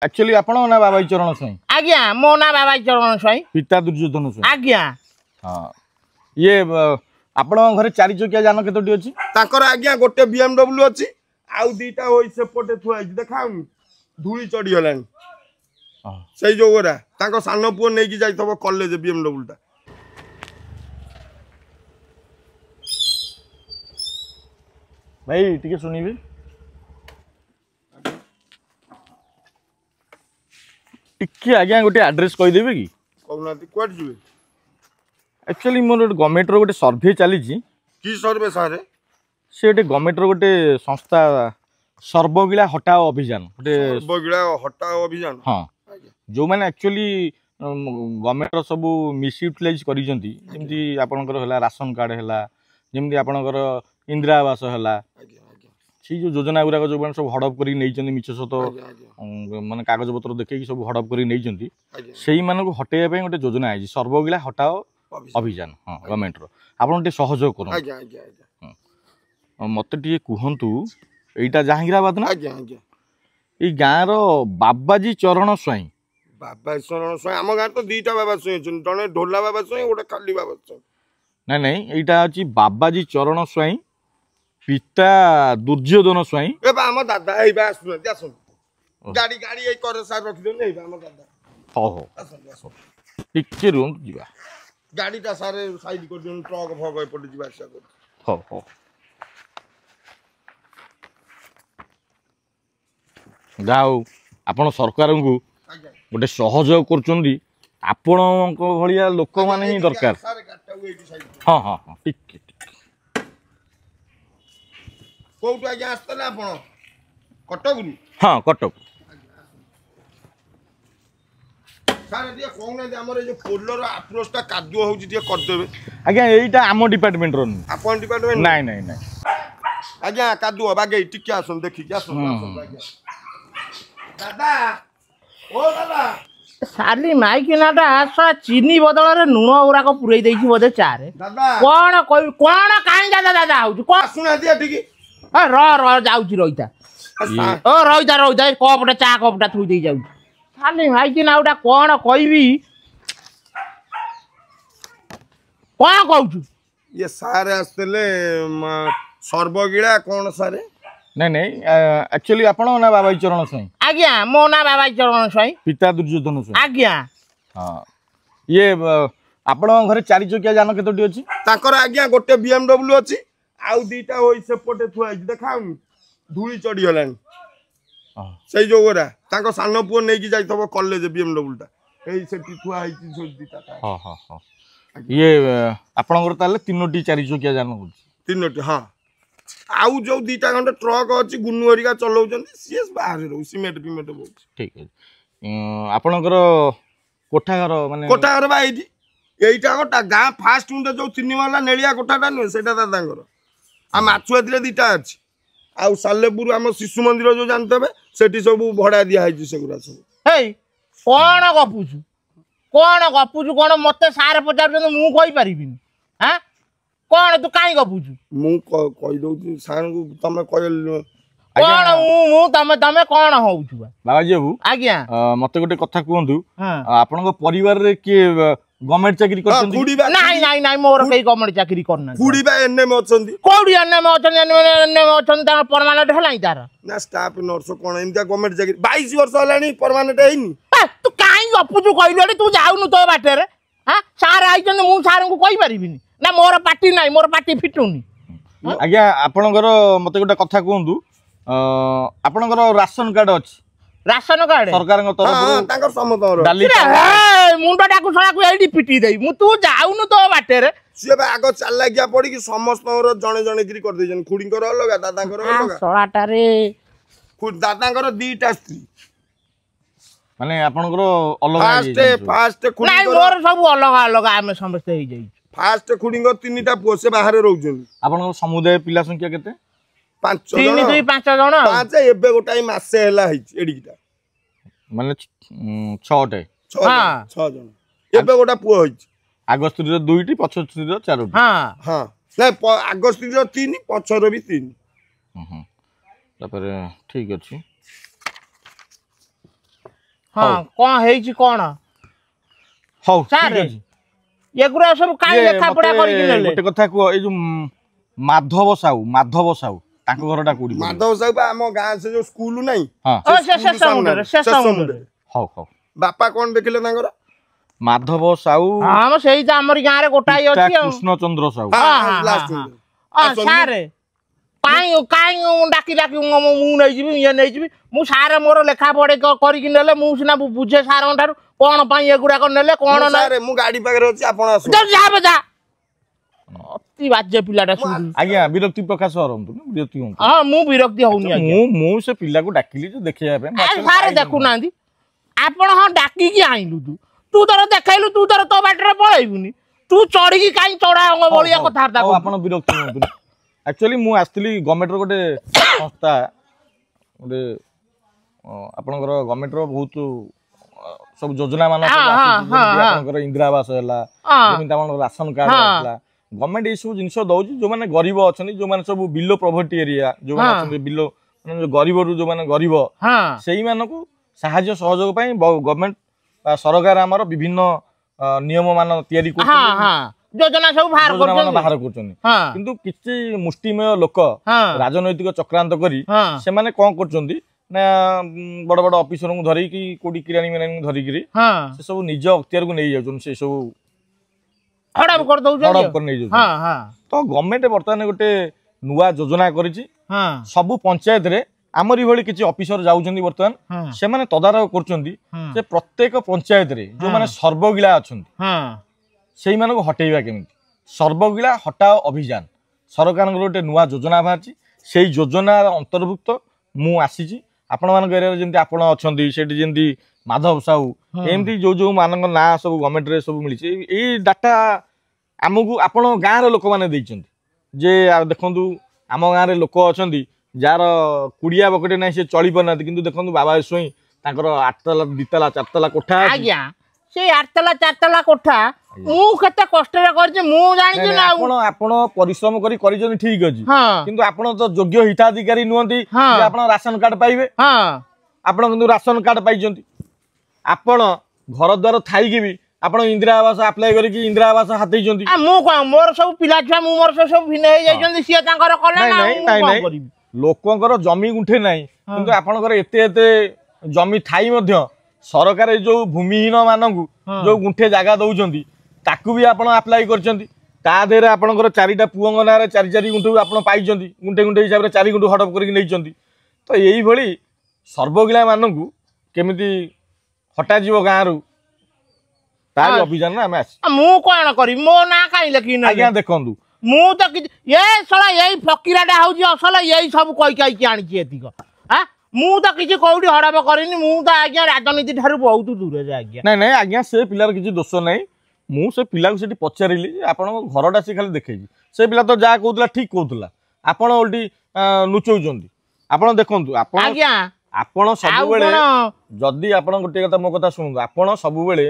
Actually आपण ना बाबाई चरण स्वाई आज्ञा मो ना बाबाई चरण स्वाई पिता दुर्योधन स्वाई आज्ञा हाँ ये आपण घरे चारि चकिया जान केतोटी अछि ताकर आज्ञा गोटे BMW अछि आउ दीटा होई सेपटे थुआ देखाउनी धूली चढ़ी गलानी सही जो गोरा ताको सानो पुओ नै कि जाइथबो कॉलेज BMW टा भाई टिके सुनिबे टिके आज्ञा गोटे एड्रेस कहि देबे कि कहना कोड जिवे एक्चुअली मोर गवर्नमेंट रो गोटे सर्वे चली की सर्वे सारे से गोटे गवर्नमेंट रो गोटे संस्था सर्वगिला हटाओ अभियान गोटे सर्वगिला हटाओ अभियान हाँ जो मैंने एक्चुअली गवर्नमेंट रो सब मिसयूटिलाइज करी जंती जेमती आपनकर हला राशन कार्ड हला जेमती आपनकर इंदिरा आवास हला सी जो योजना गुरा जो मैंने सब हड़प करी नै जंती मिछ सत माने कागज पत्र देखै सब हड़प करी नै जंती सेही मानको हटेया पय गोटे योजना आइछि सर्वगिला हटाओ अभियान हाँ गवर्नमेंट रो आपन टे सहयोग करू आज्ञा आज्ञा आज्ञा मते टे कुहंतु एटा जहांगीराबाद ना आज्ञा आज्ञा ई गाँ रो बाबाजी चरण स्वाई बाबा चरण स्वाई हम गाँ तो दीटा बाबा स्वाई छन जने ढोला बाबा स्वाई गोटे खाली बाबा स्वाई नहीं नहीं एटा अछि बाबाजी चरण स्वाई पिता दुर्योधन स्वाई ए बा हम दादा ए बा सुन जा सुन गाड़ी गाड़ी ए कर सार रखि दो नै बा हम दादा हो आसन टिके रूम जीवा गाड़ी टा सारे साइड कर दियो ट्रक भग पड़ जीवा से कर हो गाओ आपण सरकार को गोटे सहयोग करचंदी आपण को भलिया लोक माने ही दरकार सारे गाटा एटी साइड हां हां हां टिके कोउट आज्ञा आस्तले आपण कटकरू हाँ कटक सारे दिया कोन ने हमर जो पोलर अप्रोच टा कादुओ होउची दिया कर देबे आज्ञा एटा आम डिपार्टमेंट रो आपण डिपार्टमेंट नहीं नहीं नहीं आज्ञा कादुओ बागे टिके आसन देखि क्या आसन दादा ओ दादा साली माइकिनाटा आसा चीनी बदल रे नुण उराक पुरई देछि बोधे चारे दादा कोन कोन काई दादा दादा आउछ को सुना दिया ठीक ए र जाउछि रहिता ओ रहिता कपटा चा कपटा थुई देई जाउछि साली माइकिना उटा कोन कहबी कोन कहउछु ये सारे आस्तले सर्वगिला कोन सारे नहीं नहीं एक्चुअली आपण ना बाबाई चरण स्वाई आज्ञा मो ना बाबाई चरण स्वाई पिता दुर्योधन स्वाई आज्ञा हाँ ये आपण घरे चारि चकिया जान केतोटी अछि ताकर आज्ञा गोटे BMW अछि आउ दीटा होई सेपटे थुआ देखाउनी धूली चढ़ी गलानी सही जो गोरा ताको सानो पुओ नै कि जाइथबो कॉलेज BMW टा एई सेठी थुआ आइछि सो दीटा हां हां हां ये आपनकर ताले तीनोटी चारि चकिया जान होछि तीनोटी हां आउ जो दीटा खंड ट्रक अछि गुन्नु हरिका चलाउछन्ती सीएस बाहर रहउ सिमेंट पिमेंट बहुत ठीक है आपनकर कोठा घर माने कोठा घर बा एइटा गोटा गाँ फास्ट मुंडे जो तीन वाला नेलिया कोठाटा न सेटा दादांगर आ माछुआ दिले दीटा अछि आउ सालेपुर हम शिशु मंदिर जो जानतबे सेठी सब भड़ा दिया है सेगुरा सब हे कोन गपुछु कोन मते सारे पचार मु कहि परिबिनी हां कोन तू काई गपुछु मु कहि दउ सार को तमे कहल कोन मु तमे कोन होउछु बाबाजी बाबू आज्ञा मते गोटे कथा कहंतु आपनक परिवार रे के गवर्नमेंट चाकरी करछन्ती नहीं मोर कई गवर्नमेंट चाकरी करना कुड़ीबा एने में अछंती कोडी एने में अछन ता परमानेंट हलाई तार ना स्टाफ नर्स कोन इंदिया गवर्नमेंट चाकरी 22 वर्ष हलानी परमानेंट हैनी तू काई गपुछु कहिलो तू जाउनु तो बाटे रे हां सार आइछन मु सार को कहि परिबिनी ना मोर पार्टी नाही मोर पार्टी फिटुनी आज्ञा आपनकर मते गोटे कथा कहंतु आपनकर राशन कार्ड अछि राशन कार्ड सरकार तरफ ताकर समतवर डाली मुंडा डाकू सळा को एडी पिटी देई मु तू जाउनु तो बाटे रे से बा आगो चाल लागिया पड़ी कि समस्तवर जणे जणे गिरी कर देजन खुडीकर अलगा दादाकर अलगा सळाटा रे खुद दादाकर दीटा स्त्री माने आपनकर अलग फास्ट खुडी नाही मोर सब अलग अलग आमे समस्त हे जाई फास्ट खुडीकर तीनटा पोसे बाहर रहउजन आपनकर समुदाय पिला संख्या केते 5 जण 3 2 5 जण 5 एबे गोटाई मासे हला हिच एडीटा माने 6 टे 6 जण एबे गोटा पुओ हिच आगो स्त्री रो 2टी पछ स्त्री रो 4टी हां हां नै आगो स्त्री रो 3 पछ रो भी 3 तापर ठीक अछि ହଁ କଣ ହେଇଛି କଣ ହଉ ସାର୍ ଠିକ ଅଛି ଏଗୁରା ସବୁ କାଇଁ ଲେଖା ପଢା କରିକି ନେଲେ ଗୋଟେ କଥା କୁହ ଏଇ ଯୋଉ ମାଧବ ସାହୁ ତାଙ୍କ ଘରଟା କୋଉଠି ପଡିବ? ମାଧବ ସାହୁ ବା ଆମ ଗାଁ ସେ ଯୋଉ ସ୍କୁଲ ନାହିଁ ହଁ ଓ ଶେଷ ମୁଣ୍ଡରେ ଶେଷ ମୁଣ୍ଡରେ ହଉ ବାପା କଣ ଦେଖିଲେ ତାଙ୍କର ମାଧବ ସାହୁ ହଁ ମ ସେଇ ତ ଆମରି ଗାଁରେ ଗୋଟାଏ ପିତା ଅଛି ଆଉ କୃଷ୍ଣଚନ୍ଦ୍ର ସାହୁ ଲାଷ୍ଟ ସାର୍ କାଇଁ ଡାକି ମୁଁ ନେଇଯିବି ଇଏ ନେଇଯିବି ମୁଁ ସାର୍ ମୋର ଲେଖା ପଢେ କରିକି ନେଲେ ମୁଁ ସିନା ବୁଝେ ସାରଙ୍କ ଠାରୁ କଣ ପାଇଁ ଏଗୁଡାକ ନେଲେ କଣ ସାର୍ ମୁଁ ଗାଡି ପାଖରେ ଅଛି ଆପଣ ଆସନ୍ତୁ ଯା ଅତି ବାଜ୍ୟ ପିଲାଟା ଶୁଣୁ ଆଜ୍ଞା ବିରକ୍ତି ପ୍ରକାଶ କରନ୍ତୁ ବିରକ୍ତି ହୁଅନ୍ତୁ ହଁ ମୁଁ ବିରକ୍ତି ହଉନି ମୁଁ ସେ ପିଲାକୁ ଡାକିଲି ଯେ ଦେଖେଇବା ପାଇଁ ସାର୍ ଦେଖୁନାହାନ୍ତି ଆପଣ ହଁ ଡାକିକି ଆଇଲୁ ତୁ ତୋର ଦେଖେଇଲୁ ତୁ ତୋର ତୋ ବାଟରେ ପଳେଇବୁନି ତୁ ଚଢିକି କାଇଁ ଚଢା ଭଳିଆ କଥାବାର୍ତ୍ତା ଆଉ ଆପଣ ବିରକ୍ତି ହୁଅନ୍ତୁନି ଆକ୍ଚୁଆଲି ମୁଁ ଆସିଥିଲି ଗଭର୍ଣ୍ଣମେଣ୍ଟର ଗୋଟେ ସଂସ୍ଥା ଗୋଟେ ଆପଣଙ୍କର ଗଭର୍ଣ୍ଣମେଣ୍ଟର ବହୁତ ସବୁ ଯୋଜନା ମାନ ଆପଣଙ୍କର ଇନ୍ଦିରା ଆବାସ ହେଲା ଯେମିତି ଆପଣଙ୍କର ରାସନ କାର୍ଡ ହେଲା ଗଭର୍ଣ୍ଣମେଣ୍ଟ ଏଇସବୁ ଜିନିଷ ଦଉଛି ଯୋଉମାନେ ଗରିବ ଅଛନ୍ତି ଯୋଉମାନେ ସବୁ ବିଲୋ ପ୍ରଭର୍ଟି ଏରିଆ ଯୋଉମାନେ ଅଛନ୍ତି ବିଲୋ ଗରିବରୁ ଯୋଉମାନେ ଗରିବ ସେଇମାନଙ୍କୁ ସାହାଯ୍ୟ ସହଯୋଗ ପାଇଁ ଗଭର୍ଣ୍ଣମେଣ୍ଟ ସରକାର ଆମର ବିଭିନ୍ନ ନିୟମ ମାନ ତିଆରି କରୁଛନ୍ତି ଯୋଜନା ସବୁ ବାହାର କରୁଛନ୍ତି କିନ୍ତୁ କିଛି ମୁଷ୍ଟିମେୟ ଲୋକ ରାଜନୈତିକ ଚକ୍ରାନ୍ତ କରି ସେମାନେ କଣ କରୁଛନ୍ତି ନା ବଡ ବଡ ଅଫିସରଙ୍କୁ ଧରିକି କୋଉଠି କିରାଣୀ ମିରାଣୀଙ୍କୁ ଧରିକିରି ସେ ସବୁ ନିଜ ଅକ୍ତିଆରକୁ ନେଇ ଯାଉଛନ୍ତି ସେ ସବୁ ହଡପ କରି ନେଇଯାଉଛନ୍ତି ତ ଗଭର୍ଣ୍ଣମେଣ୍ଟ ବର୍ତ୍ତମାନ ଗୋଟେ ନୂଆ ଯୋଜନା କରିଛି ସବୁ ପଞ୍ଚାୟତରେ ଆମରି ଭଳି କିଛି ଅଫିସର ଯାଉଛନ୍ତି ବର୍ତ୍ତମାନ ସେମାନେ ତଦାରଖ କରୁଛନ୍ତି ଯେ ପ୍ରତ୍ୟେକ ପଞ୍ଚାୟତରେ ଯୋଉମାନେ ସର୍ବଗିଳା ଅଛନ୍ତି ସେଇମାନଙ୍କୁ ହଟେଇବା କେମିତି ସର୍ବଗିଳା ହଟାଅ ଅଭିଯାନ ସରକାରଙ୍କର ଗୋଟେ ନୂଆ ଯୋଜନା ବାହାରିଛି ସେଇ ଯୋଜନାର ଅନ୍ତର୍ଭୁକ୍ତ ମୁଁ ଆସିଛି ଆପଣମାନଙ୍କ ଏରିଆରେ ଯେମିତି ଆପଣ ଅଛନ୍ତି ସେଠି ଯେମିତି ମାଧବ ସାହୁ ଏମିତି ଯୋଉ ମାନଙ୍କ ନାଁ ସବୁ ଗଭର୍ଣ୍ଣମେଣ୍ଟରେ ସବୁ ମିଳିଛି ଏଇ ଡାଟା ଆମକୁ ଆପଣ ଗାଁର ଲୋକମାନେ ଦେଇଛନ୍ତି ଯେ ଦେଖନ୍ତୁ ଆମ ଗାଁରେ ଲୋକ ଅଛନ୍ତି ଯାହାର କୁଡ଼ିଆ ବକଟେ ନାହିଁ ସେ ଚଳି ପାରୁନାହାନ୍ତି କିନ୍ତୁ ଦେଖନ୍ତୁ ବାବା ସ୍ୱାଇଁ ତାଙ୍କର 8 ତାଲା 2 ତାଲା 4 ତାଲା କୋଠା ଆଜ୍ଞା ସେଇ 8 ତାଲା 4 ତାଲା କୋଠା ମୁଁ କେତେ କଷ୍ଟରେ କରିଛି ମୁଁ ଜାଣିଛି ନା ଆପଣ ପରିଶ୍ରମ କରିଛନ୍ତି ଠିକ ଅଛି କିନ୍ତୁ ଆପଣ ତ ଯୋଗ୍ୟ ହିତାଧିକାରୀ ନୁହନ୍ତି ଯେ ଆପଣ ରାସନ କାର୍ଡ ପାଇବେ ଆପଣ କିନ୍ତୁ ରାସନ କାର୍ଡ ପାଇଛନ୍ତି ଆପଣ ଘର ଦ୍ୱାର ଥାଇକି ବି ଆପଣ ଇନ୍ଦିରା ଆବାସ ଆପ୍ଲାଏ କରିକି ଇନ୍ଦିରା ଆବାସ ହାତେଇଛନ୍ତି ମୁଁ କଣ ମୋର ସବୁ ପିଲା ଛୁଆ ମୁଁ ମୋର ସବୁ ଭିନ୍ନ ହେଇଯାଇଛନ୍ତି ସିଏ ତାଙ୍କର କଲେ ଲୋକଙ୍କର ଜମି ଗୁଣ୍ଠେ ନାହିଁ କିନ୍ତୁ ଆପଣଙ୍କର ଏତେ ଜମି ଥାଇ ମଧ୍ୟ ସରକାର ଏଇ ଯୋଉ ଭୂମିହୀନ ମାନଙ୍କୁ ଯୋଉ ଗୁଣ୍ଠେ ଜାଗା ଦଉଛନ୍ତି ତାକୁ ବି ଆପଣ ଆପ୍ଲାଏ କରିଛନ୍ତି ତା ଦେହରେ ଆପଣଙ୍କର 4ଟା ପୁଅଙ୍କ ନାଁରେ 4 ଗୁଣ୍ଠ ଆପଣ ପାଇଛନ୍ତି ଗୁଣ୍ଠେ ହିସାବରେ 4 ଗୁଣ୍ଠ ହଡପ କରିକି ନେଇଛନ୍ତି ତ ଏଇଭଳି ସର୍ବଗିଳା ମାନଙ୍କୁ କେମିତି ହଟାଯିବ ଗାଁରୁ ତାର ଅଭିଯାନରେ ଆମେ ଆସି ମୁଁ କଣ କରିବି ମୋ ନାଁ କାହିଁ ଲେଖିନି ଆଜ୍ଞା ଦେଖନ୍ତୁ ମୁଁ ତ କିଛି ଏଇ ଫକିରାଟା ହଉଛି ଅସଲ ଏଇ ସବୁ କହିକି ଆଣିଛି ଏତିକ ମୁଁ ତ କିଛି କୋଉଠି ହଡପ କରିନି ମୁଁ ତ ଆଜ୍ଞା ରାଜନୀତି ଠାରୁ ବହୁତ ଦୂରରେ ଆଜ୍ଞା ନାଇଁ ଆଜ୍ଞା ସେ ପିଲାର କିଛି ଦୋଷ ନାହିଁ ମୁଁ ସେ ପିଲାକୁ ସେଠି ପଚାରିଲି ଆପଣଙ୍କ ଘରଟା ସେ ଖାଲି ଦେଖେଇଛି ସେ ପିଲା ତ ଯାହା କହୁଥିଲା ଠିକ କହୁଥିଲା ଆପଣ ଓଲଟି ନୁଚଉଛନ୍ତି ଆପଣ ଦେଖନ୍ତୁ ଆପଣ ସବୁବେଳେ ଯଦି ଆପଣ ଗୋଟେ କଥା ମୋ କଥା ଶୁଣନ୍ତୁ ଆପଣ ସବୁବେଳେ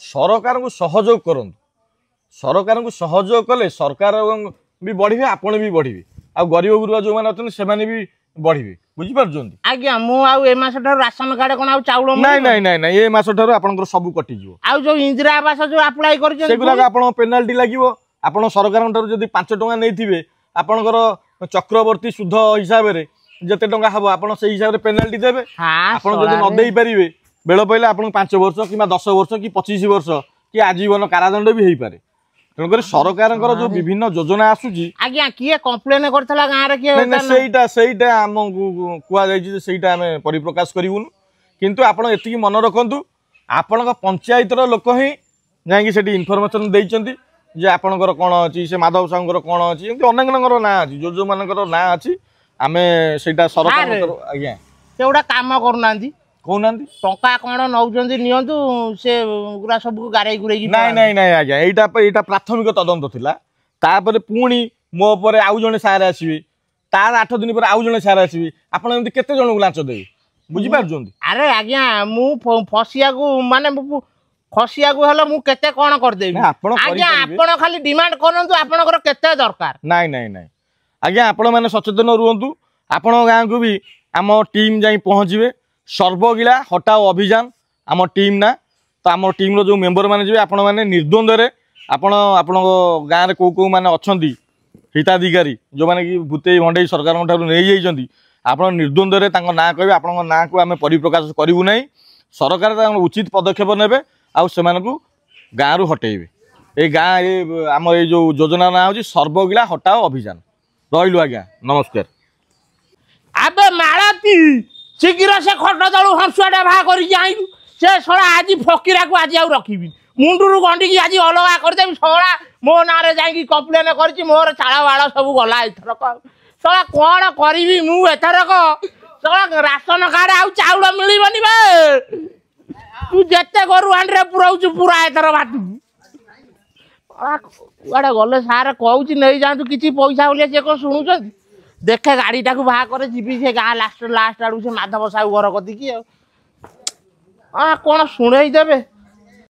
ସରକାରଙ୍କୁ ସହଯୋଗ କରନ୍ତୁ ସରକାରଙ୍କୁ ସହଯୋଗ କଲେ ସରକାର ବି ବଢିବେ ଆପଣ ବି ବଢିବେ ଆଉ ଗରିବ ଗୁରୁବା ଯୋଉମାନେ ଅଛନ୍ତି ସେମାନେ ବି ବଢିବେ ବୁଝିପାରୁଛନ୍ତି ଆଜ୍ଞା ମୁଁ ଆଉ ଏ ମାସ ଠାରୁ ରାସନ କାର୍ଡ କଣ ଆଉ ଚାଉଳ ନାଇଁ ଏ ମାସ ଠାରୁ ଆପଣଙ୍କର ସବୁ କଟିଯିବ ଆଉ ଯୋଉ ଇନ୍ଦିରା ଆବାସ ଯୋଉ ଆପ୍ଲାଏ କରିଛନ୍ତି ସେଗୁଡାକ ଆପଣଙ୍କ ପେନାଲ୍ଟି ଲାଗିବ ଆପଣ ସରକାରଙ୍କ ଠାରୁ ଯଦି 5 ଟଙ୍କା ନେଇଥିବେ ଆପଣଙ୍କର ଚକ୍ରବର୍ତ୍ତୀ ସୁଧ ହିସାବରେ ଯେତେ ଟଙ୍କା ହବ ଆପଣ ସେଇ ହିସାବରେ ପେନାଲ୍ଟି ଦେବେ ଆପଣ ଯଦି ନ ଦେଇ ପାରିବେ ବେଳ ପଇଲେ ଆପଣଙ୍କୁ 5 ବର୍ଷ କିମ୍ବା 10 ବର୍ଷ କି 25 ବର୍ଷ କି ଆଜୀବନ କାରାଦଣ୍ଡ ବି ହେଇପାରେ ତେଣୁକରି ସରକାରଙ୍କର ଯୋଉ ବିଭିନ୍ନ ଯୋଜନା ଆସୁଛି ଆଜ୍ଞା କିଏ କମ୍ପ୍ଲେନ କରିଥିଲା ଗାଁରେ କିଏ ସେଇଟା ଆମକୁ କୁହାଯାଇଛି ଯେ ସେଇଟା ଆମେ ପରିପ୍ରକାଶ କରିବୁନୁ କିନ୍ତୁ ଆପଣ ଏତିକି ମନେ ରଖନ୍ତୁ ଆପଣଙ୍କ ପଞ୍ଚାୟତର ଲୋକ ହିଁ ଯାଇକି ସେଠି ଇନଫର୍ମେସନ ଦେଇଛନ୍ତି ଯେ ଆପଣଙ୍କର କଣ ଅଛି ସେ ମାଧବ ସାହୁଙ୍କର କଣ ଅଛି ଏମିତି ଅନେକଙ୍କର ନାଁ ଅଛି ଯୋଉମାନଙ୍କର ନାଁ ଅଛି ଆମେ ସେଇଟା ସରକାର ଆଜ୍ଞା ସେ ଗୋଟେ କାମ କରୁନାହାନ୍ତି କହୁନାହାନ୍ତି ଟଙ୍କା କଣ ନଉଛନ୍ତି ନିଅନ୍ତୁ ସେ ଗୁରା ସବୁ ଗାରେଇ ଗୁରେଇକି ନାଇଁ ଆଜ୍ଞା ଏଇଟା ପ୍ରାଥମିକ ତଦନ୍ତ ଥିଲା ତାପରେ ପୁଣି ମୋ ଉପରେ ଆଉ ଜଣେ ସାର୍ ଆସିବେ ତାର 8 ଦିନ ପରେ ଆଉ ଜଣେ ସାର୍ ଆସିବେ ଆପଣ ଏମିତି କେତେ ଜଣଙ୍କୁ ଲାଞ୍ଚ ଦେବେ ବୁଝିପାରୁଛନ୍ତି ଆରେ ଆଜ୍ଞା ମୁଁ ଖସିବାକୁ ହେଲେ ମୁଁ କେତେ କଣ କରିଦେବି ଆଜ୍ଞା ଆପଣ ଖାଲି ଡିମାଣ୍ଡ କରନ୍ତୁ ଆପଣଙ୍କର କେତେ ଦରକାର ନାଇଁ ଆଜ୍ଞା ଆପଣ ମାନେ ସଚେତନ ରୁହନ୍ତୁ ଆପଣଙ୍କ ଗାଁକୁ ବି ଆମ ଟିମ୍ ଯାଇ ପହଞ୍ଚିବେ ସର୍ବଗିଳା ହଟାଓ ଅଭିଯାନ आम टीम ना तो आम टीम जो मेंबर मैंने जी आपण मैंने निर्द्वंद्व आपण गाँव में कौ कौ मैंने अच्छा हिताधिकारी जो मैंने कि भूतेई भंडेई सरकार नहीं जाइए आप निर्द्वंद्व ना कहे आप ना को आम परिप्रकाश करूँ ना सरकार उचित पदक्षेप ने गाँव हटेबे ये गाँ ये आम ये योजना ना हूँ सर्वगिला हटाओ अभियान रही आज्ञा नमस्कार आबे मारती शीघ्र से खट तलू हंसुआटा बाहा कर से शला आज फकीरा को आज आउ रखी मुंडू गंडी की आज अलग करदेवी शला मो ना कम्प्लेन कर मोर चाल बाड़ सब गला एथरक शला कौन करी मुथरक शला राशन कार्ड आउ चाउल मिलबनी बे तू जिते गरु हांडी पुराऊ पूरा एथर बाटू कुआड़े गले सारे कहूँ नहीं जातु किसी पैसा बोलिए सी कौन शुणुं देखे गाड़ी टाक बाहा करे जी से गाँ लास्ट आड़ू से माधव साहू घर कदी कौन शुणे देवे।